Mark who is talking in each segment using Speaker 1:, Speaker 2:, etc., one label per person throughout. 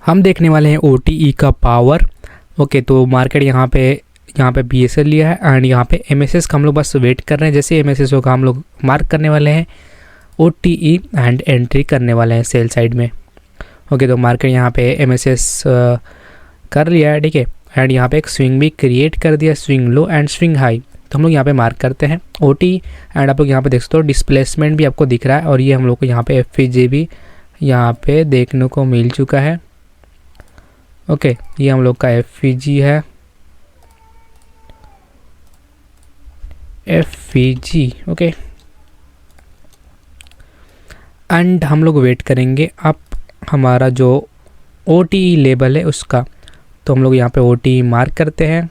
Speaker 1: हम देखने वाले हैं OTE का पावर। ओके, तो मार्केट यहाँ पे BSL लिया है एंड यहाँ पे MSS का हम लोग बस वेट कर रहे हैं। जैसे MSS होगा हम लोग मार्क करने वाले हैं OTE एंड एंट्री करने वाले हैं सेल साइड में। ओके, तो मार्केट यहाँ पे MSS कर लिया है, ठीक है। एंड यहाँ पे एक स्विंग भी क्रिएट कर दिया, swing low and swing high. तो हम लोग यहाँ पे मार्क करते हैं OTE एंड आप लोग यहाँ पे देख सकते हो डिस्प्लेसमेंट भी आपको दिख रहा है और ये हम लोग को यहाँ पे FVG भी यहाँ पे देखने को मिल चुका है। ओके, ये हम लोग का FVG है, FVG। ओके, एंड हम लोग वेट करेंगे अब हमारा जो OTE लेवल है उसका। तो हम लोग यहाँ पे OTE मार्क करते हैं।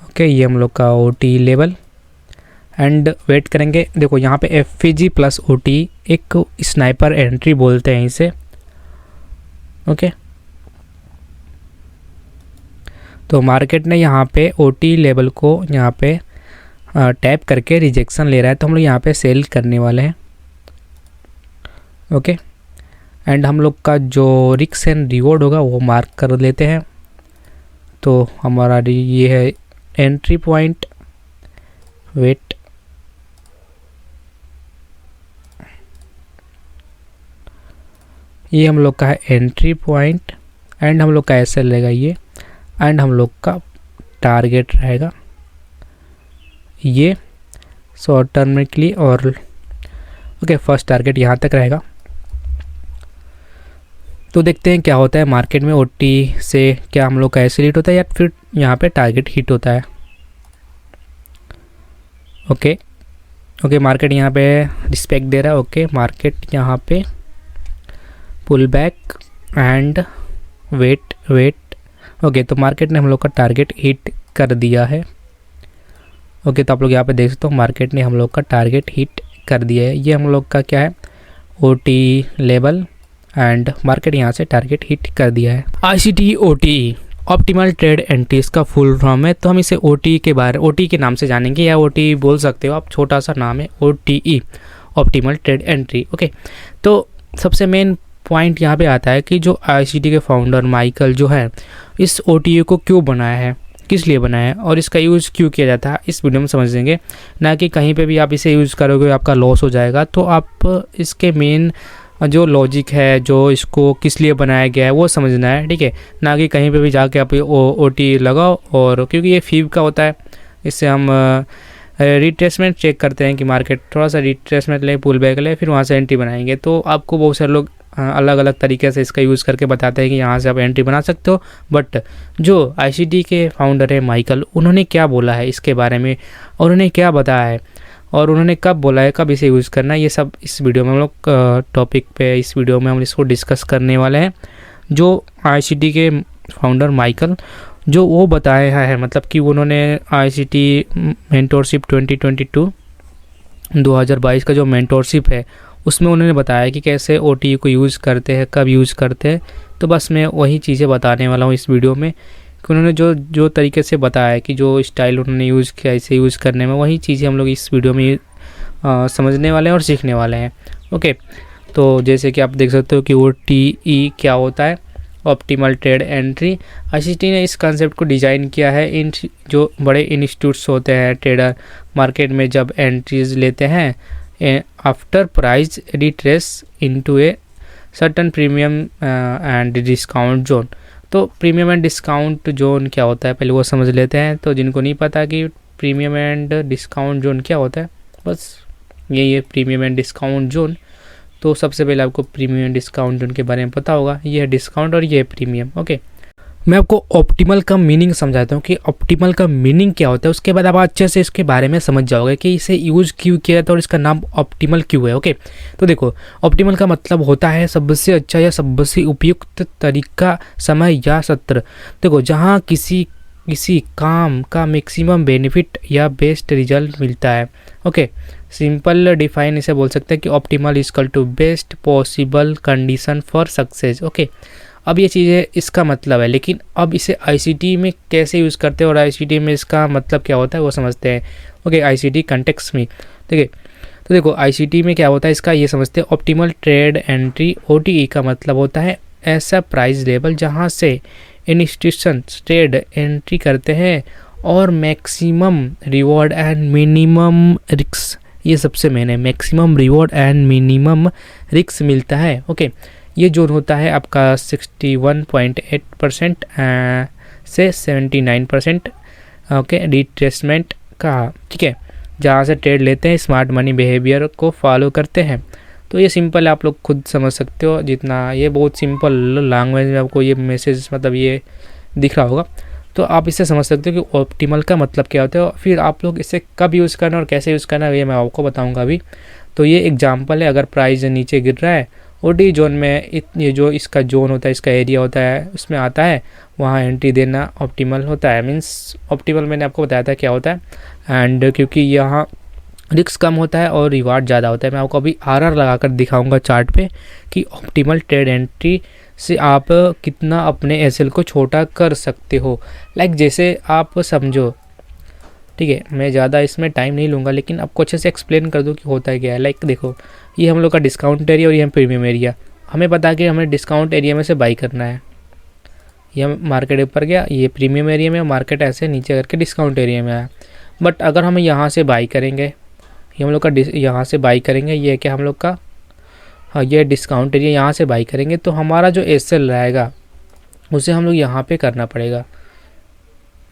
Speaker 1: ओके, ये हम लोग का OTE लेवल एंड वेट करेंगे। देखो यहाँ पे FVG प्लस OTE एक स्नाइपर एंट्री बोलते हैं इसे। ओके, तो मार्केट ने यहाँ पे OTE लेवल को यहाँ पे टैप करके रिजेक्शन ले रहा है, तो हम लोग यहाँ पे सेल करने वाले हैं। ओके, एंड हम लोग का जो रिस्क एंड रिवॉर्ड होगा वो मार्क कर लेते हैं। तो हमारा ये है एंट्री पॉइंट। वेट, ये हम लोग का है एंट्री पॉइंट एंड हम लोग का SL रहेगा ये, एंड हम लोग का टारगेट रहेगा ये शॉर्ट टर्म में के लिए। और ओके, फर्स्ट टारगेट यहाँ तक रहेगा। तो देखते हैं क्या होता है मार्केट में OTE से, क्या हम लोग का SL हिट होता है या फिर यहाँ पे टारगेट हिट होता है। ओके, मार्केट यहाँ पे रिस्पेक्ट दे रहा है। ओके, मार्केट यहाँ पे pull back and wait. Okay, तो मार्केट ने हम लोग का टारगेट हिट कर दिया है। ओके, तो आप लोग यहाँ पे देख सकते हो मार्केट ने हम लोग का टारगेट हिट कर दिया है। ये हम लोग का क्या है OTE लेवल एंड मार्केट यहाँ से टारगेट हिट कर दिया है। ICT OTE optimal trade entries का फुल फॉर्म है। तो हम इसे OTE के नाम से जानेंगे या OTE बोल सकते हो आप, छोटा सा नाम है OTE optimal trade entry. Okay, तो सबसे मेन पॉइंट यहाँ पे आता है कि जो ICT के फाउंडर माइकल जो है इस OTE को क्यों बनाया है, किस लिए बनाया है और इसका यूज़ क्यों किया जाता है, इस वीडियो में समझेंगे। ना कि कहीं पे भी आप इसे यूज़ करोगे आपका लॉस हो जाएगा। तो आप इसके मेन जो लॉजिक है, जो इसको किस लिए बनाया गया है वो समझना है, ठीक है। ना कि कहीं पे भी जाके आप OTE लगाओ, और क्योंकि ये फीब का होता है, इससे हम रिट्रेसमेंट चेक करते हैं कि मार्केट थोड़ा सा रिट्रेसमेंट ले, पुल बैक ले, फिर वहाँ से एंट्री बनाएंगे। तो आपको बहुत सारे लोग अलग अलग तरीके से इसका यूज़ करके बताते हैं कि यहाँ से आप एंट्री बना सकते हो। बट जो ICT के फाउंडर है माइकल, उन्होंने क्या बोला है इसके बारे में और उन्होंने क्या बताया है और उन्होंने कब बोला है, कब इसे यूज़ करना है, ये सब इस वीडियो में हम लोग टॉपिक पे इस वीडियो में हम इसको डिस्कस करने वाले हैं। जो ICT के फाउंडर माइकल जो वो बताया है, मतलब कि उन्होंने ICT मेंटोरशिप 2022 का जो मेंटोरशिप है उसमें उन्होंने बताया कि कैसे OTE को यूज़ करते हैं, कब यूज़ करते हैं। तो बस मैं वही चीज़ें बताने वाला हूँ इस वीडियो में कि उन्होंने जो तरीके से बताया कि जो स्टाइल उन्होंने यूज़ किया इसे यूज़ करने में, वही चीज़ें हम लोग इस वीडियो में समझने वाले हैं और सीखने वाले हैं। ओके, तो जैसे कि आप देख सकते हो कि OTE क्या होता है, ऑप्टिमल ट्रेड एंट्री। ICT ने इस कंसेप्ट को डिज़ाइन किया है। इन जो बड़े इंस्टीट्यूट्स होते हैं ट्रेडर मार्केट में जब एंट्रीज लेते हैं after price retrace into a certain premium and discount zone. तो प्रीमियम एंड डिस्काउंट जोन क्या होता है पहले वो समझ लेते हैं। तो जिनको नहीं पता कि प्रीमियम एंड डिस्काउंट जोन क्या होता है, बस यही है प्रीमियम एंड डिस्काउंट जोन। तो सबसे पहले आपको प्रीमियम एंड डिस्काउंट जोन के बारे में पता होगा, ये है डिस्काउंट और ये है प्रीमियम। ओके, मैं आपको ऑप्टिमल का मीनिंग समझाता हूँ कि ऑप्टिमल का मीनिंग क्या होता है, उसके बाद आप अच्छे से इसके बारे में समझ जाओगे कि इसे यूज़ क्यों किया जाता है और इसका नाम ऑप्टिमल क्यों है। ओके, तो देखो ऑप्टिमल का मतलब होता है सबसे अच्छा या सबसे उपयुक्त तरीका, समय या सत्र। देखो जहाँ किसी काम का मैक्सिमम बेनिफिट या बेस्ट रिजल्ट मिलता है। ओके, सिंपल डिफाइन इसे बोल सकते हैं कि optimal equal to best possible condition for success. Okay, अब ये चीज़ें इसका मतलब है, लेकिन अब इसे ICT में कैसे यूज़ करते हैं और ICT में इसका मतलब क्या होता है वो समझते हैं। ओके, ICT कंटेक्स्ट में देखिए, तो देखो ICT में क्या होता है इसका ये समझते हैं। ऑप्टिमल ट्रेड एंट्री OTE का मतलब होता है ऐसा प्राइस लेवल जहां से इंस्टीट्यूशंस ट्रेड एंट्री करते हैं और maximum reward and minimum risk, ये सबसे मेन है, maximum reward and minimum risk मिलता है। ओके, ये जोन होता है आपका 61.8% से 79%, ओके, रिट्रेसमेंट का, ठीक है, जहाँ से ट्रेड लेते हैं स्मार्ट मनी बिहेवियर को फॉलो करते हैं। तो ये सिंपल है, आप लोग खुद समझ सकते हो, जितना ये बहुत सिंपल लैंग्वेज में आपको ये मैसेज मतलब ये दिख रहा होगा, तो आप इससे समझ सकते हो कि ऑप्टिमल का मतलब क्या होता है। फिर आप लोग इसे कब यूज़ करना और कैसे यूज़ करना ये मैं आपको बताऊंगा अभी। तो ये एग्जांपल है, अगर प्राइस नीचे गिर रहा है ओडी जोन में, ये जो इसका जोन होता है, इसका एरिया होता है, उसमें आता है, वहाँ एंट्री देना ऑप्टिमल होता है। मीन्स ऑप्टिमल मैंने आपको बताया था क्या होता है। एंड क्योंकि यहाँ रिस्क कम होता है और रिवार्ड ज़्यादा होता है, मैं आपको अभी आरआर लगाकर दिखाऊंगा चार्ट पे कि ऑप्टिमल ट्रेड एंट्री से आप कितना अपने एसएल को छोटा कर सकते हो। लाइक जैसे आप समझो, ठीक है, मैं ज़्यादा इसमें टाइम नहीं लूँगा, लेकिन आपको अच्छे से एक्सप्लेन कर दूँ कि होता है क्या है। लाइक देखो, ये हम लोग का डिस्काउंट एरिया और ये प्रीमियम एरिया, हमें पता है कि हमें डिस्काउंट एरिया में से बाई करना है। ये मार्केट ऊपर गया, ये प्रीमियम एरिया में, मार्केट ऐसे नीचे करके डिस्काउंट एरिया में आया। बट अगर हम यहाँ से बाई करेंगे, ये हम लोग का यहाँ से बाई करेंगे, ये क्या हम लोग का, हाँ, ये डिस्काउंट एरिया, यहाँ से बाई करेंगे तो हमारा जो एसएल रहेगा उसे हम लोग यहाँ पे करना पड़ेगा।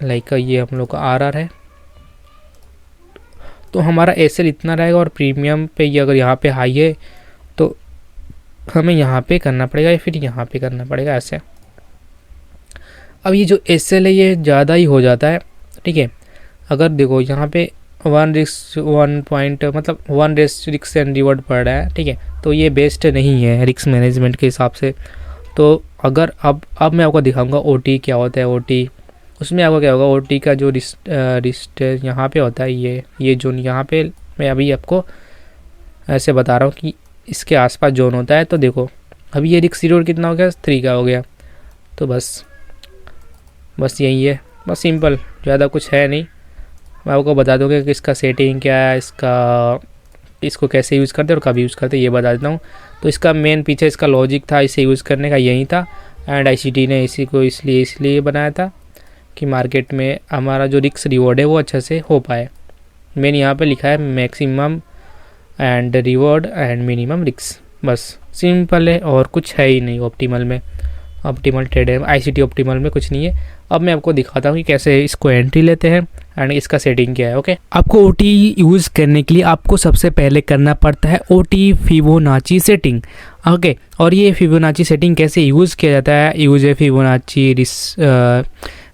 Speaker 1: लाइक ये हम लोग का आरआर है, तो हमारा एसएल इतना रहेगा और प्रीमियम पे ये अगर यहाँ पे हाई है तो हमें यहाँ पे करना पड़ेगा या फिर यहाँ पे करना पड़ेगा ऐसे। अब ये जो एसएल है ये ज़्यादा ही हो जाता है, ठीक है। अगर देखो यहाँ पे 1 रिस्क एंड रिवॉर्ड पड़ रहा है, ठीक है, तो ये बेस्ट नहीं है रिस्क मैनेजमेंट के हिसाब से। तो अगर अब मैं आपको दिखाऊंगा ओटी क्या होता है। ओटी, उसमें आपको क्या होगा, ओटी का जो रिस्ट यहाँ पे होता है, ये जोन यहाँ पे मैं अभी आपको ऐसे बता रहा हूँ कि इसके आसपास जोन होता है। तो देखो अभी ये रिस्क रिवॉर्ड कितना हो गया, 3 का हो गया। तो बस यही है, बस सिंपल, ज़्यादा कुछ है नहीं। मैं आपको बता दूँगा कि इसका सेटिंग क्या है, इसको कैसे यूज़ करते हैं और कब यूज़ करते हैं ये बता देता हूँ। तो इसका मेन पीछे इसका लॉजिक था इसे यूज़ करने का यही था। एंड आईसीटी ने इसी को इसलिए बनाया था कि मार्केट में हमारा जो रिस्क रिवॉर्ड है वो अच्छे से हो पाए। मैंने यहाँ पे लिखा है maximum and reward and minimum risk, बस सिंपल है और कुछ है ही नहीं ऑप्टिमल में। ऑप्टिमल ट्रेड है, आईसीटी ऑप्टिमल में कुछ नहीं है। अब मैं आपको दिखाता हूँ कि कैसे इसको एंट्री लेते हैं एंड इसका सेटिंग क्या है। ओके, आपको ओटी यूज़ करने के लिए आपको सबसे पहले करना पड़ता है ओटी फिबोनाची सेटिंग। ओके, और ये फिबोनाची सेटिंग कैसे यूज़ किया जाता है, यूज है Fibonacci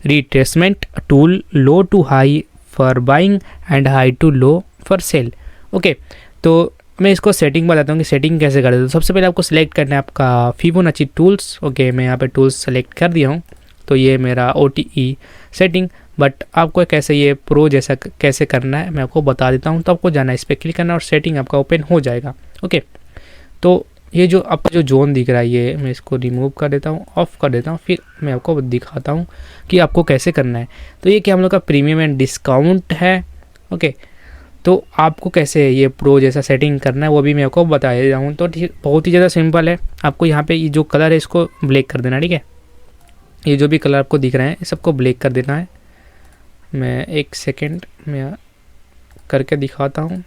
Speaker 1: retracement tool, low to high for buying and high to low for sell. Okay, तो मैं इसको सेटिंग बताता हूँ कि सेटिंग कैसे कर देता हूँ। सबसे पहले आपको सिलेक्ट करना है आपका फिबोनाची टूल्स। ओके, मैं यहाँ पे टूल्स सेलेक्ट कर दिया हूँ, तो ये मेरा OTE सेटिंग। बट आपको कैसे ये प्रो जैसा कैसे करना है मैं आपको बता देता हूँ। तो आपको जाना है, इस पर क्लिक करना और सेटिंग आपका ओपन हो जाएगा। ओके, तो ये जो आपका जो जोन दिख रहा है ये मैं इसको रिमूव कर देता हूँ, ऑफ कर देता हूँ, फिर मैं आपको दिखाता हूँ कि आपको कैसे करना है। तो ये क्या हम लोग का प्रीमियम एंड डिस्काउंट है। ओके, तो आपको कैसे ये प्रो जैसा सेटिंग करना है वो भी मैं आपको बता देता हूँ। तो बहुत ही ज़्यादा सिंपल है। आपको यहाँ पे ये जो कलर है इसको ब्लैक कर देना, ठीक है। ये जो भी कलर आपको दिख रहे हैं सबको ब्लैक कर देना है। मैं एक सेकेंड में करके दिखाता हूँ।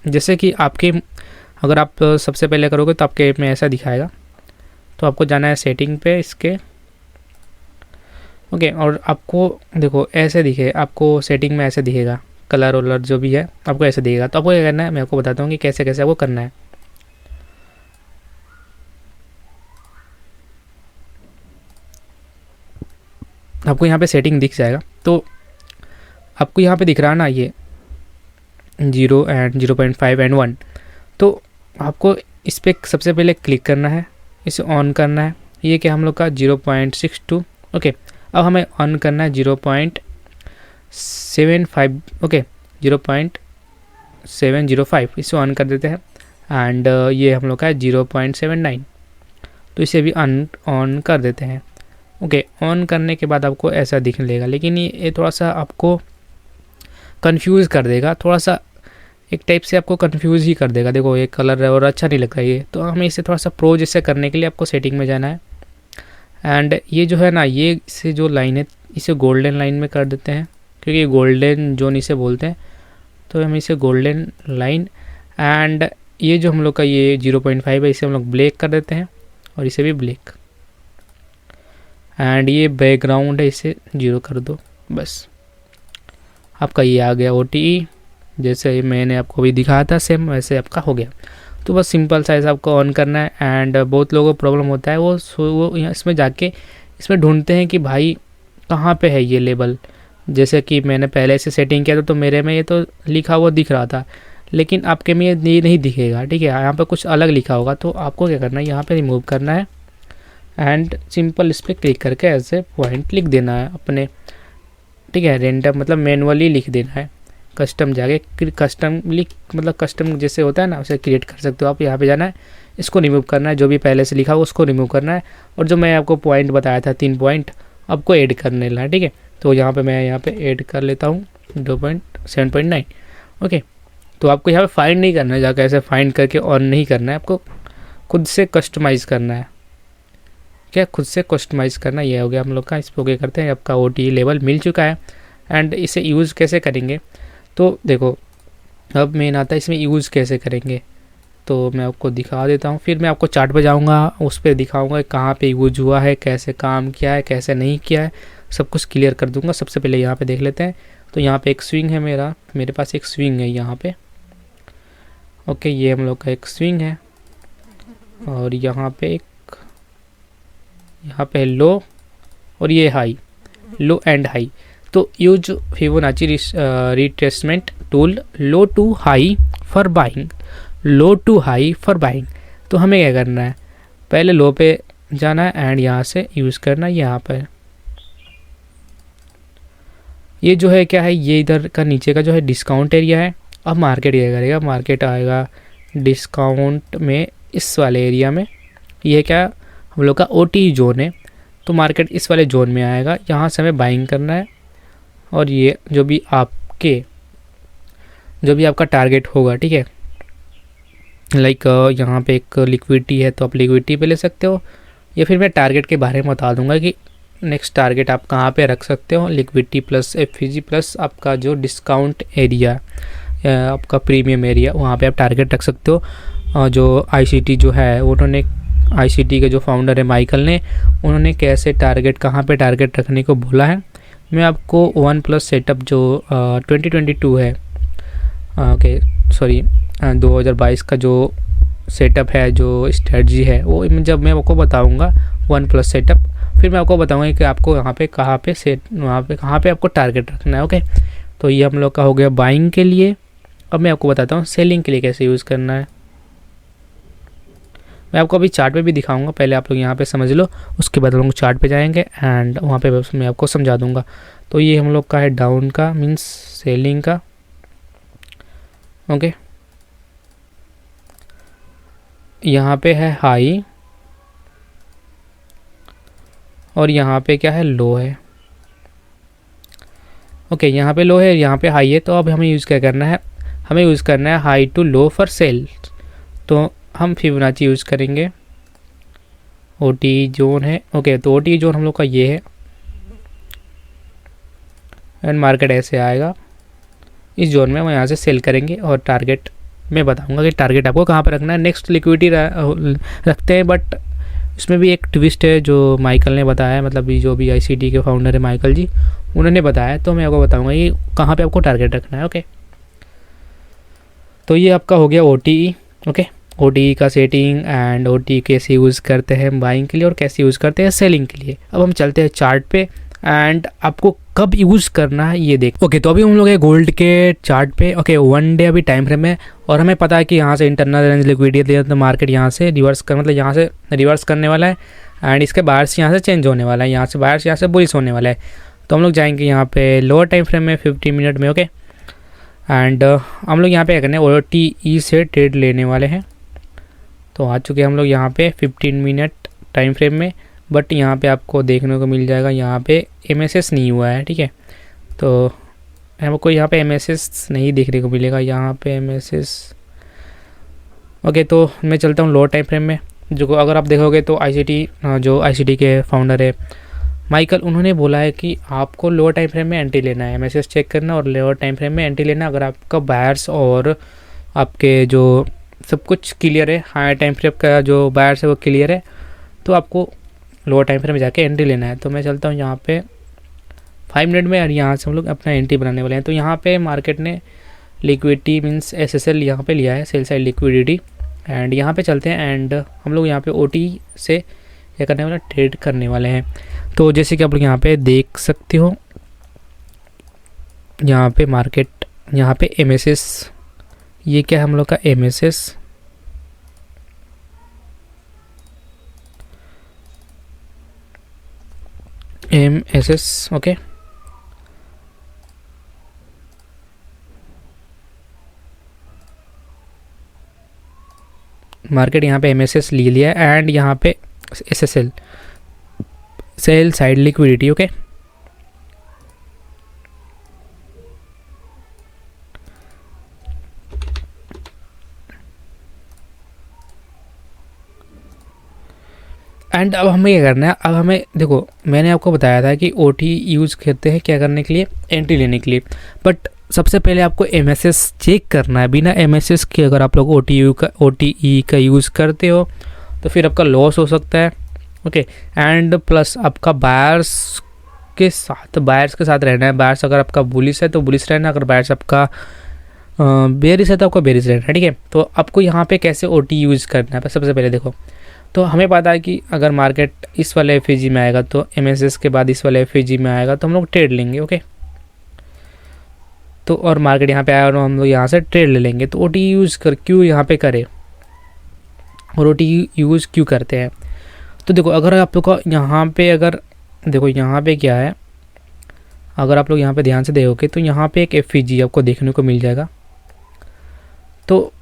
Speaker 1: जैसे कि आपके अगर आप सबसे पहले करोगे तो आपके में ऐसा दिखाएगा। तो आपको जाना है सेटिंग पे इसके। ओके, और आपको देखो ऐसे दिखे, आपको सेटिंग में ऐसे दिखेगा, कलर वलर जो भी है आपको ऐसे दिखेगा। तो आपको क्या करना है मैं आपको बताता हूँ कि कैसे कैसे आपको करना है। आपको यहाँ पे सेटिंग दिख जाएगा। तो आपको यहाँ पे दिख रहा है ना ये 0 एंड 0.5 एंड 1। तो आपको इस पर सबसे पहले क्लिक करना है, इसे ऑन करना है। ये क्या हम लोग का 0.62। ओके, अब हमें ऑन करना है 0.75। ओके, 0.705 इसे ऑन कर देते हैं। एंड ये हम लोग का है 0.79, तो इसे भी ऑन कर देते हैं। ओके, ऑन करने के बाद आपको ऐसा दिखने लगेगा, लेकिन ये थोड़ा सा आपको कंफ्यूज कर देगा, थोड़ा सा एक टाइप से आपको कंफ्यूज ही कर देगा। देखो ये कलर है और अच्छा नहीं लग रहा है ये, तो हमें इसे थोड़ा सा प्रो जैसे करने के लिए आपको सेटिंग में जाना है। एंड ये जो है ना, ये इसे जो लाइन है इसे गोल्डन लाइन में कर देते हैं, क्योंकि गोल्डन जोन इसे बोलते हैं, तो हम इसे गोल्डन लाइन। एंड ये जो हम लोग का ये 0.5 है इसे हम लोग ब्लैक कर देते हैं, और इसे भी ब्लैक। एंड ये बैकग्राउंड है इसे 0 कर दो, बस आपका ये आ गया OTE। जैसे मैंने आपको भी दिखाया था सेम वैसे आपका हो गया। तो बस सिंपल साइज आपको ऑन करना है। एंड बहुत लोगों को प्रॉब्लम होता है, वो इसमें जाके इसमें ढूंढते हैं कि भाई कहाँ पे है ये लेबल। जैसे कि मैंने पहले से सेटिंग किया था, तो मेरे में ये तो लिखा हुआ दिख रहा था, लेकिन आपके में ये नहीं दिखेगा, ठीक है। यहाँ पे कुछ अलग लिखा होगा, तो आपको क्या करना है, यहाँ पे रिमूव करना है एंड सिंपल इस पर क्लिक करके ऐसे पॉइंट लिख देना है अपने, ठीक है। रेंडम मतलब मैनुअली लिख देना है, कस्टम जाके कस्टम लिख मतलब कस्टम जैसे होता है ना उसे क्रिएट कर सकते हो आप। यहाँ पे जाना है, इसको रिमूव करना है, जो भी पहले से लिखा हो उसको रिमूव करना है, और जो मैं आपको पॉइंट बताया था 3 पॉइंट आपको ऐड करने लेना है, ठीक है। तो यहाँ पे मैं यहाँ पे ऐड कर लेता हूँ 7.9, ओके। तो आपको यहाँ पे फाइंड नहीं करना है, जाकर ऐसे फाइंड करके ऑन नहीं करना है, आपको खुद से कस्टमाइज़ करना है, क्या खुद से कस्टमाइज़ करना। ये हो गया हम लोग का। इस पर ओके करते हैं, आपका OTE लेवल मिल चुका है। एंड इसे यूज़ कैसे करेंगे, तो देखो अब मेन आता है इसमें यूज़ कैसे करेंगे, तो मैं आपको दिखा देता हूँ। फिर मैं आपको चार्ट पे जाऊँगा, उस पर दिखाऊँगा कहाँ पे यूज हुआ है, कैसे काम किया है, कैसे नहीं किया है, सब कुछ क्लियर कर दूँगा। सबसे पहले यहाँ पे देख लेते हैं। तो यहाँ पे एक स्विंग है मेरे पास एक स्विंग है यहाँ पे, ओके। ये हम लोग का एक स्विंग है, और यहाँ पे लो, और ये हाई, लो एंड हाई। तो use Fibonacci retracement tool low to high for buying, low to high for buying. तो हमें क्या करना है, पहले लो पे जाना है एंड यहाँ से यूज़ करना है। यहाँ पर ये जो है क्या है, ये इधर का नीचे का जो है डिस्काउंट एरिया है। अब मार्केट ये करेगा, मार्केट आएगा डिस्काउंट में इस वाले एरिया में। ये क्या हम लोग का OTE जोन है, तो मार्केट इस वाले जोन में आएगा, यहाँ से हमें बाइंग करना है। और ये जो भी आपका टारगेट होगा, ठीक है, लाइक यहाँ पे एक लिक्विडिटी है तो आप लिक्विडिटी पे ले सकते हो, या फिर मैं टारगेट के बारे में बता दूंगा कि नेक्स्ट टारगेट आप कहाँ पे रख सकते हो। लिक्विडिटी प्लस FVG प्लस आपका जो डिस्काउंट एरिया, आपका प्रीमियम एरिया, वहाँ पे आप टारगेट रख सकते हो। जो ICT जो है उन्होंने, ICT के जो फाउंडर है माइकल ने, उन्होंने कैसे टारगेट कहाँ पे टारगेट रखने को बोला है। मैं आपको OnePlus सेटअप जो 2022 है, ओके सॉरी 2022 का जो सेटअप है, जो स्ट्रेटजी है, वो जब मैं आपको बताऊंगा OnePlus सेटअप, फिर मैं आपको बताऊंगा कि आपको यहाँ पे कहाँ पे आपको टारगेट रखना है, ओके। तो ये हम लोग का हो गया बाइंग के लिए। अब मैं आपको बताता हूँ सेलिंग के लिए कैसे यूज़ करना है। मैं आपको अभी चार्ट पे भी दिखाऊंगा, पहले आप लोग यहाँ पे समझ लो, उसके बाद हम लोग चार्ट पे जाएंगे एंड वहाँ पे मैं आपको समझा दूंगा। तो ये हम लोग का है डाउन का, मीन्स सेलिंग का, ओके। यहाँ पे है हाई, और यहाँ पे क्या है, लो है, ओके। यहाँ पे लो है, यहाँ पे हाई है। तो अब हमें यूज़ क्या करना है, हमें यूज़ करना है high to low for sell. तो हम फिबोनाची यूज़ करेंगे। OTE जोन है, ओके। तो OTE जोन हम लोग का ये है, एंड मार्केट ऐसे आएगा, इस जोन में हम यहाँ से सेल करेंगे। और टारगेट मैं बताऊंगा कि टारगेट आपको कहाँ पर रखना है। नेक्स्ट लिक्विडिटी रखते हैं, बट इसमें भी एक ट्विस्ट है जो माइकल ने बताया, मतलब जो भी ICT के फाउंडर है माइकल जी, उन्होंने बताया। तो मैं आपको बताऊंगा ये कहाँ पे आपको टारगेट रखना है, ओके। तो ये आपका हो गया OTE, ओके। OTE का सेटिंग एंड OTE कैसे यूज़ करते हैं बाइंग के लिए और कैसे यूज़ करते हैं सेलिंग के लिए। अब हम चलते हैं चार्ट पे एंड आपको कब यूज़ करना है ये देख, ओके। तो अभी हम लोग है गोल्ड के चार्ट पे, ओके। 1 डे अभी टाइम फ्रेम है, और हमें पता है कि यहाँ से इंटरनल रेंज लिक्विडिटी, तो मार्केट यहाँ से यहाँ से रिवर्स करने वाला है, एंड इसके बाहर से यहाँ से चेंज होने वाला है, यहाँ से बुलिश होने वाला है। तो हम लोग जाएंगे यहाँ पे लोअर टाइम फ्रेम में 15 मिनट में, ओके। एंड हम लोग यहाँ पे क्या करने OTE से ट्रेड लेने वाले हैं। तो आ चुके हम लोग यहाँ पे 15 मिनट टाइम फ्रेम में, बट यहाँ पे आपको देखने को मिल जाएगा यहाँ पे MSS नहीं हुआ है, ठीक है। तो हमको यहाँ पे MSS नहीं देखने को मिलेगा, यहाँ पे MSS। ओके, तो मैं चलता हूँ लोअर टाइम फ्रेम में। जो अगर आप देखोगे तो जो ICT के फाउंडर है माइकल, उन्होंने बोला है कि आपको लोअर टाइम फ्रेम में एंट्री लेना है, MSS चेक करना और लोअर टाइम फ्रेम में एंट्री लेना। अगर आपका बायर्स और आपके जो सब कुछ क्लियर है, हायर टाइम फ्रेम का जो बायर्स है वो क्लियर है, तो आपको लोअर टाइम फ्रेम में जाके एंट्री लेना है। तो मैं चलता हूँ यहाँ पे 5 मिनट में, और यहाँ से हम लोग अपना एंट्री बनाने वाले हैं। तो यहाँ पे मार्केट ने लिक्विडिटी मीन्स SSL यहाँ पे लिया है, सेल साइड लिक्विडिटी। एंड यहाँ पे चलते हैं एंड हम लोग यहाँ पे OT से क्या करने वाले, ट्रेड करने वाले हैं। तो जैसे कि आप लोग यहाँ पे देख सकते हो, यहाँ पे मार्केट, यहाँ पे MSS, ये क्या है हम लोग का MSS, ओके। मार्केट यहाँ पे MSS ले लिया है एंड यहाँ पे SSL, sell side liquidity, okay. And अब हमें क्या करना है, अब हमें देखो मैंने आपको बताया था कि OT यूज़ करते हैं क्या करने के लिए, एंट्री लेने के लिए। बट सबसे पहले आपको MSS चेक करना है। बिना MSS के अगर आप लोग OTE का यूज़ करते हो तो फिर आपका लॉस हो सकता है, ओके। एंड प्लस आपका बायर्स के साथ रहना है। बायर्स अगर आपका बुलिश है तो बुलिश रहना, अगर बायर्स आपका बेरिश है तो आपको बेरिश रहना है, ठीक है। तो आपको यहाँ पे कैसे OT यूज़ करना है, सबसे पहले देखो, तो हमें पता है कि अगर मार्केट इस वाले FEG में आएगा तो MSS के बाद इस वाले FEG में आएगा तो हम लोग ट्रेड लेंगे, ओके। तो और मार्केट यहाँ पे आया और हम लोग यहाँ से ट्रेड ले लेंगे। तो OT यूज़ क्यों यहाँ पे करें और OT यूज़ क्यों करते हैं, तो देखो अगर आप लोग का यहाँ पे, अगर देखो यहाँ पे क्या है, अगर आप लोग यहाँ पे ध्यान से देखोगे तो यहाँ पे एक FEG आपको देखने को मिल जाएगा। तो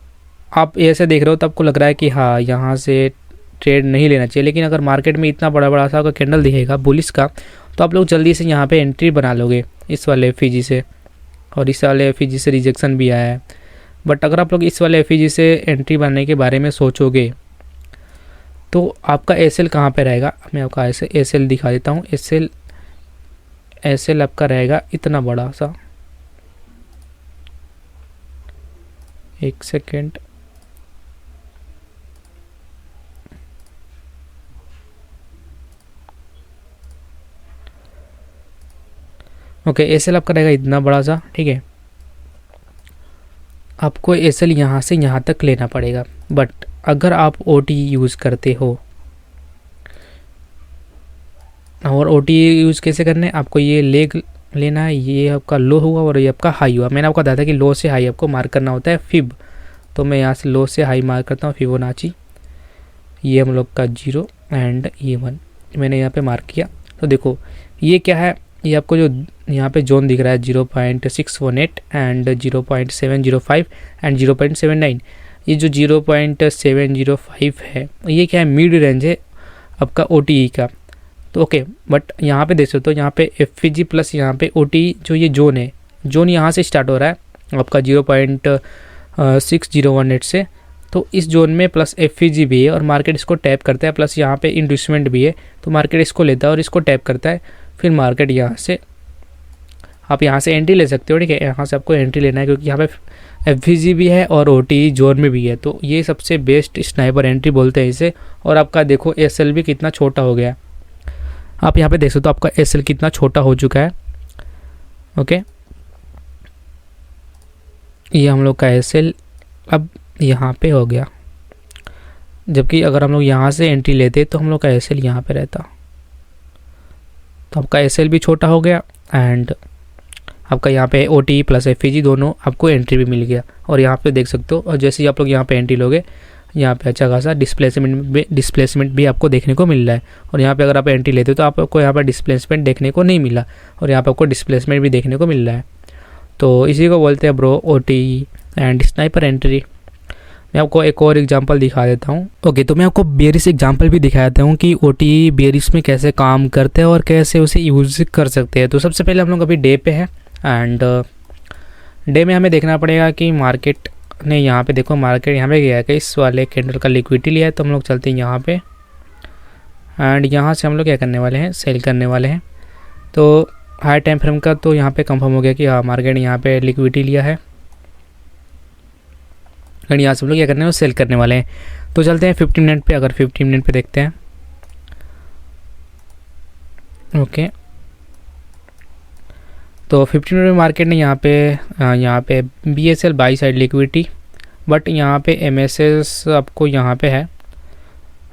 Speaker 1: आप ऐसे देख रहे हो तो आपको लग रहा है कि हाँ यहाँ से ट्रेड नहीं लेना चाहिए, लेकिन अगर मार्केट में इतना बड़ा सा अगर कैंडल दिखेगा बुलिश का तो आप लोग जल्दी से यहाँ पे एंट्री बना लोगे इस वाले FEG से, और इस वाले FEG से रिजेक्शन भी आया है। बट अगर आप लोग इस वाले FEG से एंट्री बनाने के बारे में सोचोगे तो आपका SL कहाँ पे रहेगा, मैं आपका SL दिखा देता हूँ। SL आपका रहेगा इतना बड़ा सा, एक सेकेंड, ओके। SL आपका रहेगा इतना बड़ा सा, ठीक है। आपको SL यहाँ से यहाँ तक लेना पड़ेगा। बट अगर आप OT यूज़ करते हो, और OT यूज़ कैसे करना है, आपको ये लेग लेना है, ये आपका लो हुआ और ये आपका हाई हुआ। मैंने आपको बताया था कि लो से हाई आपको मार्क करना होता है फिब, तो मैं यहाँ से लो से हाई मार्क करता हूँ फिबोनाची। ये हम लोग का 0 एंड ये 1 मैंने यहाँ पे मार्क किया। तो देखो ये क्या है, ये आपको जो यहाँ पे जोन दिख रहा है 0.618 एंड 0.705 एंड 0.79, ये जो 0.705 है ये क्या है, मिड रेंज है आपका OTE का। तो ओके, बट यहाँ पे देख सकते हो, यहाँ पे FEG प्लस यहाँ पे OTE जो ये जोन है, जोन यहाँ से स्टार्ट हो रहा है आपका 0.6018 से। तो इस जोन में प्लस FEG भी है और मार्केट इसको टैप करता है, प्लस यहाँ पे इंडस्ट्रीमेंट भी है, तो मार्केट इसको लेता है और इसको टैप करता है। फिर मार्केट यहाँ से, आप यहाँ से एंट्री ले सकते हो, ठीक है। यहाँ से आपको एंट्री लेना है क्योंकि यहाँ पे FEG भी है और OTE जोन में भी है, तो ये सबसे बेस्ट स्नाइपर एंट्री बोलते हैं इसे। और आपका देखो SL भी कितना छोटा हो गया, आप यहाँ पे देख सकते हो आपका SL कितना छोटा हो चुका है, ओके। ये हम लोग का SL अब यहाँ पे हो गया, जबकि अगर हम लोग यहाँ से एंट्री लेते तो हम लोग का SL यहाँ पे रहता, तो आपका SL भी छोटा हो गया एंड आपका यहाँ पे OTE प्लस FEG दोनों आपको एंट्री भी मिल गया। और यहाँ पे देख सकते हो, और जैसे ही आप लोग यहाँ पे एंट्री लोगे, यहाँ पे अच्छा खासा डिस्प्लेसमेंट भी आपको देखने को मिल रहा है। और यहाँ पे अगर आप एंट्री लेते हो तो आपको यहाँ पर डिस्प्लेसमेंट देखने को नहीं मिला, और यहाँ पे आपको डिस्प्लेसमेंट भी देखने को मिल रहा है। तो इसी को बोलते हैं bro OTE and sniper entry. मैं आपको एक और एग्जांपल दिखा देता हूँ, ओके। तो मैं आपको बेरिस एग्जांपल भी दिखा देता हूँ कि OTE बेरिस में कैसे काम करते हैं और कैसे उसे यूज़ कर सकते हैं। तो सबसे पहले हम लोग अभी डे पे हैं एंड डे में हमें देखना पड़ेगा कि मार्केट ने यहाँ पे देखो, मार्केट यहाँ पे गया है कि इस वाले कैंडल का लिक्विडिटी लिया है, तो हम लोग चलते हैं यहाँ पे एंड यहाँ से हम लोग क्या करने वाले हैं, सेल करने वाले हैं। तो हाई टाइम फ्रेम का तो यहाँ पे कंफर्म हो गया कि हाँ मार्केट ने यहाँ पे लिक्विडिटी लिया है एंड यहाँ से हम लोग क्या करने हैं, सेल करने वाले हैं। तो चलते हैं 15 मिनट पे। अगर 15 मिनट पे देखते हैं, ओके तो 15 मिनट में मार्केट ने यहाँ पे BSL by side liquidity, but यहाँ पे MSS आपको यहाँ पे है,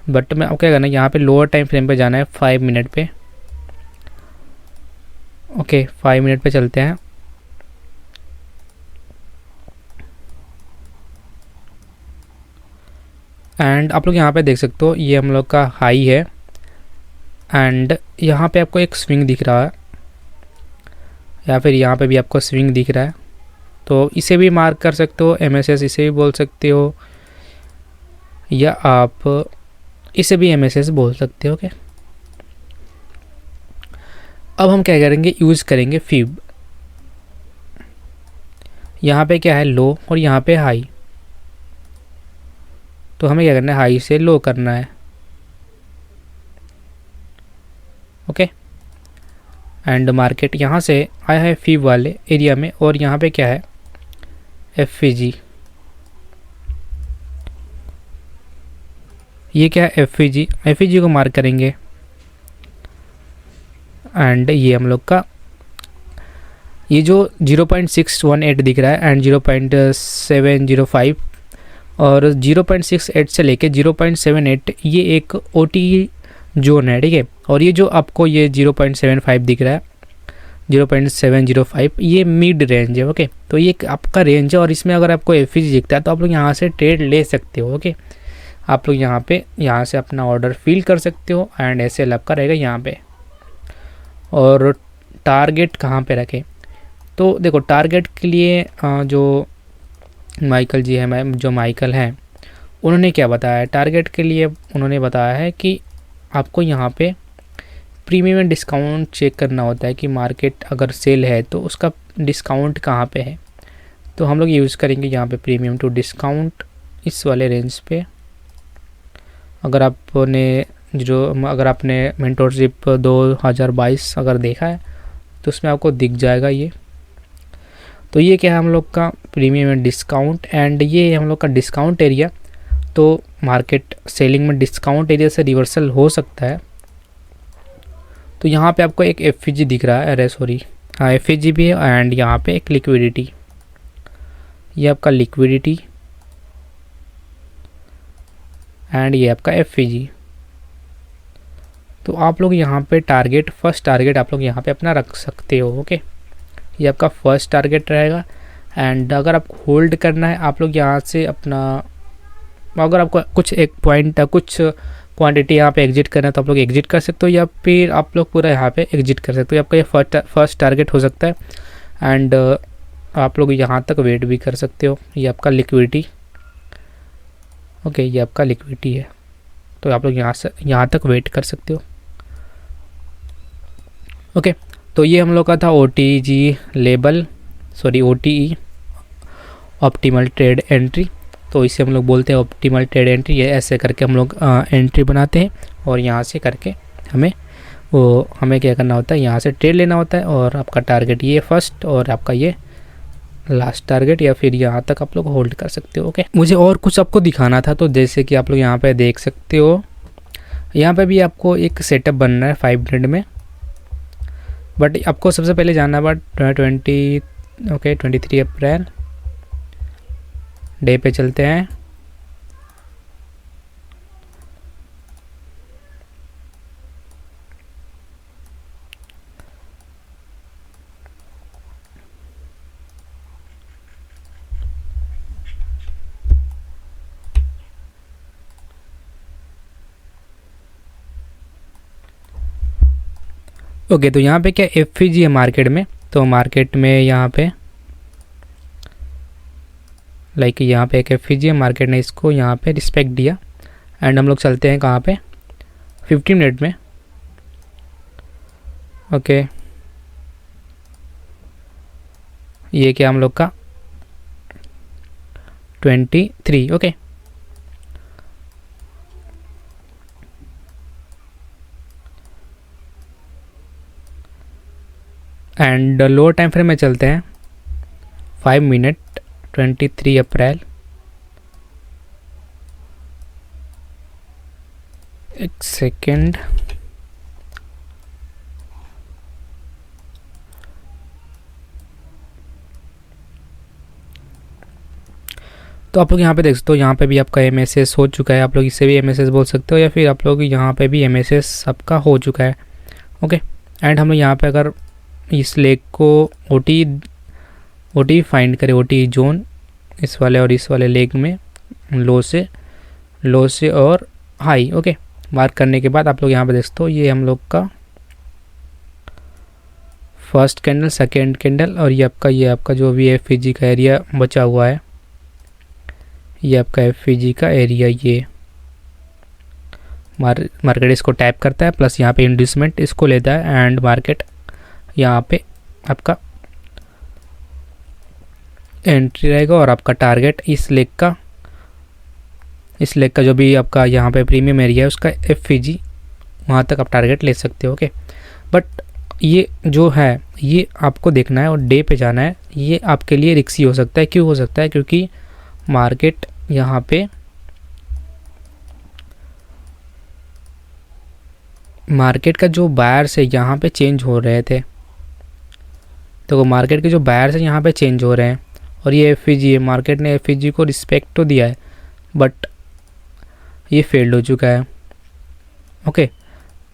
Speaker 1: बट मैं अब क्या करना है, यहाँ पे लोअर टाइम फ्रेम पे जाना है 5 मिनट पे। ओके 5 मिनट पे चलते हैं एंड आप लोग यहाँ पे देख सकते हो ये हम लोग का हाई है एंड यहाँ पे आपको एक स्विंग दिख रहा है, या फिर यहाँ पे भी आपको स्विंग दिख रहा है। तो इसे भी मार्क कर सकते हो, MSS इसे भी बोल सकते हो, या आप इसे भी MSS बोल सकते हो। ओके अब हम क्या करेंगे, यूज़ करेंगे फीब। यहाँ पे क्या है, लो और यहाँ पे हाई, तो हमें क्या करना है, हाई से लो करना है। ओके एंड मार्केट यहाँ से आया है फीब वाले एरिया में, और यहाँ पे क्या है, FVG। ये क्या है, FVG को मार्क करेंगे एंड ये हम लोग का ये जो 0.618 दिख रहा है एंड 0.705 और 0.68 से लेके 0.78 ये एक OTE जोन है, ठीक है। और ये जो आपको ये 0.75 दिख रहा है, 0.705, ये मिड रेंज है। ओके तो ये आपका रेंज है और इसमें अगर आपको FVG दिखता है तो आप लोग यहाँ से ट्रेड ले सकते हो। ओके आप लोग यहाँ से अपना ऑर्डर फिल कर सकते हो एंड SL आपका रहेगा यहाँ पे। और टारगेट कहाँ पे रखें, तो देखो टारगेट के लिए जो माइकल जी है, जो माइकल हैं, उन्होंने क्या बताया है टारगेट के लिए, उन्होंने बताया है कि आपको यहाँ पे प्रीमियम डिस्काउंट चेक करना होता है कि मार्केट अगर सेल है तो उसका डिस्काउंट कहाँ पे है। तो हम लोग यूज़ करेंगे यहाँ पे प्रीमियम टू डिस्काउंट इस वाले रेंज पे। अगर आपने मेंटोरशिप 2022 अगर देखा है तो उसमें आपको दिख जाएगा ये। तो ये क्या है, हम लोग का प्रीमियम डिस्काउंट एंड ये हम लोग का डिस्काउंट एरिया। तो मार्केट सेलिंग में डिस्काउंट एरिया से रिवर्सल हो सकता है। तो यहाँ पे आपको एक FVG दिख रहा है, अरे सॉरी हाँ FVG भी है एंड यहाँ पे एक लिक्विडिटी, ये आपका लिक्विडिटी एंड ये आपका FVG। तो आप लोग यहाँ पे टारगेट, फर्स्ट टारगेट आप लोग यहाँ पे अपना रख सकते हो। ओके ये आपका फर्स्ट टारगेट रहेगा एंड अगर आपको होल्ड करना है आप लोग यहाँ से अपना, अगर आपको कुछ एक पॉइंट कुछ क्वांटिटी यहाँ पे एग्जिट करना है तो आप लोग एग्जिट कर सकते हो, या फिर आप लोग पूरा यहाँ पे एग्जिट कर सकते हो। आपका ये फर्स्ट टारगेट हो सकता है एंड आप लोग यहाँ तक वेट भी कर सकते हो। ये आपका लिक्विडिटी, ओके ये आपका लिक्विडिटी है, तो आप लोग यहाँ तक वेट कर सकते हो। ओके तो ये हम लोग का था OTE ऑप्टिमल ट्रेड एंट्री। तो इसे हम लोग बोलते हैं ऑप्टिमल ट्रेड एंट्री। ये ऐसे करके हम लोग एंट्री बनाते हैं और यहाँ से करके हमें क्या करना होता है, यहाँ से ट्रेड लेना होता है और आपका टारगेट ये फर्स्ट और आपका ये लास्ट टारगेट, या फिर यहाँ तक आप लोग होल्ड कर सकते हो। ओके मुझे और कुछ आपको दिखाना था, तो जैसे कि आप लोग यहाँ पे देख सकते हो, यहाँ पे भी आपको एक सेटअप बनना है 5 मिनट में, बट आपको सबसे पहले जाना है 23 अप्रैल डे पे चलते हैं। ओके तो यहाँ पे क्या FVG है मार्केट में, तो मार्केट में यहाँ पे यहाँ पे एक FVG है, मार्केट ने इसको यहाँ पे रिस्पेक्ट दिया एंड हम लोग चलते हैं कहाँ पे 15 मिनट में। ओके ये क्या हम लोग का 23। Okay, and lower time frame में चलते हैं 5 मिनट 23 अप्रैल। एक सेकेंड, तो आप लोग यहाँ पे देख सकते हो, यहाँ पे भी आपका MSS हो चुका है। आप लोग इसे भी MSS बोल सकते हो, या फिर आप लोग यहाँ पे भी MSS सबका हो चुका है। ओके, एंड हम लोग यहाँ पे अगर इस लेग को OT फाइंड करें, OT जोन इस वाले और इस वाले लेग में लो से और हाई। ओके, मार्क करने के बाद आप लोग यहाँ पे देख सकते हो, ये हम लोग का फर्स्ट कैंडल, सेकेंड कैंडल, और ये आपका जो भी FVG का एरिया बचा हुआ है, ये आपका FVG का एरिया, ये मार्केट इसको टैप करता है, प्लस यहाँ पे इंड्यूसमेंट इसको लेता है, एंड मार्केट यहाँ पे आपका एंट्री रहेगा, और आपका टारगेट इस लेग का जो भी आपका यहाँ पे प्रीमियम एरिया है उसका FVG, वहाँ तक आप टारगेट ले सकते हो। ओके, बट ये जो है ये आपको देखना है और डे पे जाना है। ये आपके लिए रिस्की हो सकता है। क्यों हो सकता है? क्योंकि मार्केट यहाँ पे मार्केट का जो बायर्स है यहाँ पे चेंज हो रहे थे, तो मार्केट के जो बायर्स है यहाँ पे चेंज हो रहे हैं, और ये FVG है, मार्केट ने FVG को रिस्पेक्ट तो दिया है बट ये फेल्ड हो चुका है। ओके,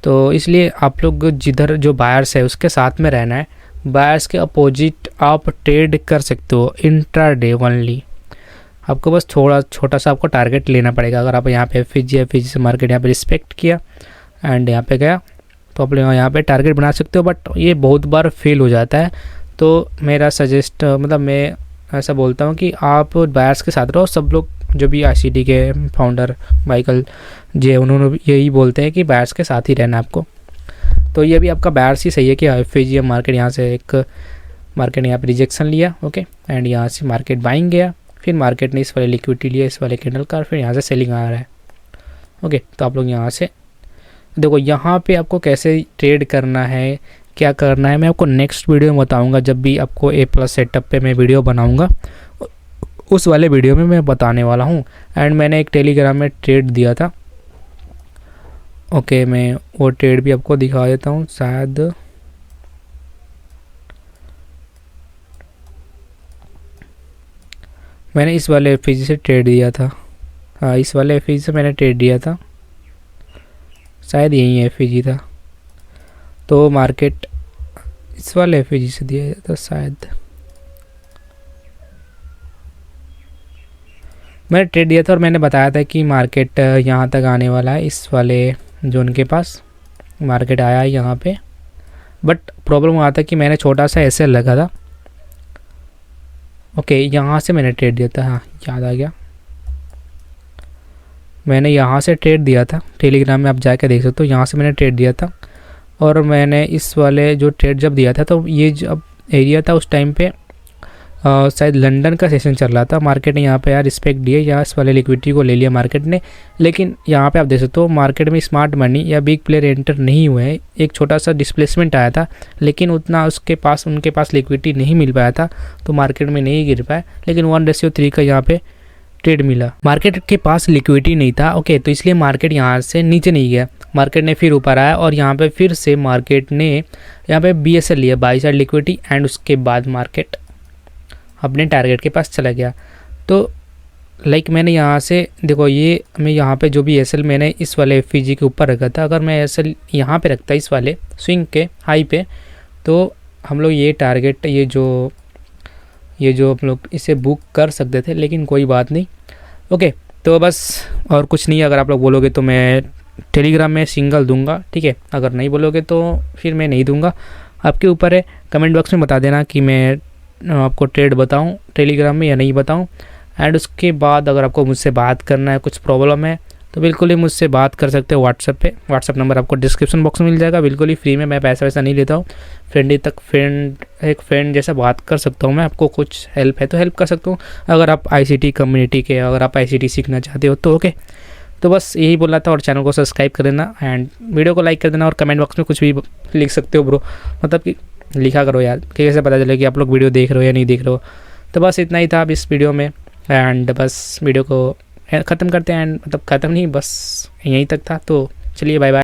Speaker 1: तो इसलिए आप लोग जिधर जो बायर्स है उसके साथ में रहना है। बायर्स के अपोजिट आप ट्रेड कर सकते हो इंट्राडे ओनली। आपको बस छोटा सा आपको टारगेट लेना पड़ेगा। अगर आप यहाँ पे FVG से मार्केट यहाँ पे रिस्पेक्ट किया एंड यहाँ पे गया तो आप यहाँ पे टारगेट बना सकते हो, बट ये बहुत बार फेल हो जाता है। तो मेरा मैं ऐसा बोलता हूँ कि आप बायर्स के साथ रहो। सब लोग जो भी ICD के फाउंडर माइकल जे, उन्होंने भी यही बोलते हैं कि बायर्स के साथ ही रहना आपको। तो ये भी आपका बायर्स ही सही है कि FVG मार्केट यहाँ से मार्केट ने यहाँ पे रिजेक्शन लिया। ओके, एंड यहाँ से मार्केट बाइंग गया, फिर मार्केट ने इस वाले लिक्विडिटी लिया, इस वाले कैंडल का, फिर यहाँ से सेलिंग आ रहा है। ओके, तो आप लोग यहाँ से देखो, यहाँ पे आपको कैसे ट्रेड करना है, क्या करना है, मैं आपको नेक्स्ट वीडियो में बताऊंगा। जब भी आपको A+ सेटअप पे मैं वीडियो बनाऊंगा उस वाले वीडियो में मैं बताने वाला हूँ। एंड मैंने एक टेलीग्राम में ट्रेड दिया था। ओके, मैं वो ट्रेड भी आपको दिखा देता हूँ। शायद मैंने इस वाले FVG से ट्रेड दिया था। हाँ, इस वाले FVG से मैंने ट्रेड दिया था, शायद यही FVG था। तो मार्केट इस वाले FVG से दिया था, शायद मैंने ट्रेड दिया था, और मैंने बताया था कि मार्केट यहाँ तक आने वाला है। इस वाले जोन के पास मार्केट आया है यहाँ पे, बट प्रॉब्लम हुआ था कि मैंने छोटा सा SL लगा था। ओके, यहाँ से मैंने ट्रेड दिया था। हाँ, याद आ गया, मैंने यहाँ से ट्रेड दिया था। टेलीग्राम में आप जाके देख सकते हो, यहाँ से मैंने ट्रेड दिया था। और मैंने इस वाले जो ट्रेड जब दिया था, तो ये जब एरिया था उस टाइम पे शायद लंदन का सेशन चल रहा था। मार्केट ने यहाँ पे यार रिस्पेक्ट दिए, या इस वाले लिक्विडिटी को ले लिया मार्केट ने। लेकिन यहाँ पे आप देख सकते हो मार्केट में स्मार्ट मनी या बिग प्लेयर एंटर नहीं हुए हैं। एक छोटा सा डिस्प्लेसमेंट आया था, लेकिन उतना उनके पास लिक्विडिटी नहीं मिल पाया था, तो मार्केट में नहीं गिर पाया। लेकिन 1:3 का यहाँ पे ट्रेड मिला। मार्केट के पास लिक्विडिटी नहीं था। ओके, तो इसलिए मार्केट यहाँ से नीचे नहीं गया, मार्केट ने फिर ऊपर आया, और यहाँ पे फिर से मार्केट ने यहाँ पे BSL लिया, बाई साइड लिक्विडिटी, एंड उसके बाद मार्केट अपने टारगेट के पास चला गया। तो मैंने यहाँ से देखो, ये मैं यहाँ पे जो भी SL मैंने इस वाले FVG के ऊपर रखा था, अगर मैं SL यहाँ पे रखता इस वाले स्विंग के हाई पे, तो हम लोग ये टारगेट ये जो हम लोग इसे बुक कर सकते थे, लेकिन कोई बात नहीं। ओके, तो बस और कुछ नहीं। अगर आप लोग बोलोगे तो मैं टेलीग्राम में सिंगल दूंगा, ठीक है। अगर नहीं बोलोगे तो फिर मैं नहीं दूंगा, आपके ऊपर है। कमेंट बॉक्स में बता देना कि मैं आपको ट्रेड बताऊं टेलीग्राम में या नहीं बताऊं। एंड उसके बाद अगर आपको मुझसे बात करना है, कुछ प्रॉब्लम है, तो बिल्कुल ही मुझसे बात कर सकते हो व्हाट्सएप पे। व्हाट्सएप नंबर आपको डिस्क्रिप्शन बॉक्स में मिल जाएगा, बिल्कुल ही फ्री में, मैं पैसा वैसा नहीं लेता हूँ। एक फ्रेंड जैसा बात कर सकता हूँ मैं, आपको कुछ हेल्प है तो हेल्प कर सकता हूँ, अगर आप ICT कम्युनिटी के, अगर आप ICT सीखना चाहते हो तो ओके। तो बस यही बोलना था, और चैनल को सब्सक्राइब कर देना एंड वीडियो को लाइक कर देना, और कमेंट बॉक्स में कुछ भी लिख सकते हो ब्रो, मतलब कि लिखा करो यार, कि कैसे पता चले कि आप लोग वीडियो देख रहे हो या नहीं देख रहे हो। तो बस इतना ही था अब इस वीडियो में, एंड बस वीडियो को ख़त्म करते हैं, एंड मतलब ख़त्म नहीं, बस यहीं तक था। तो चलिए बाय बाय।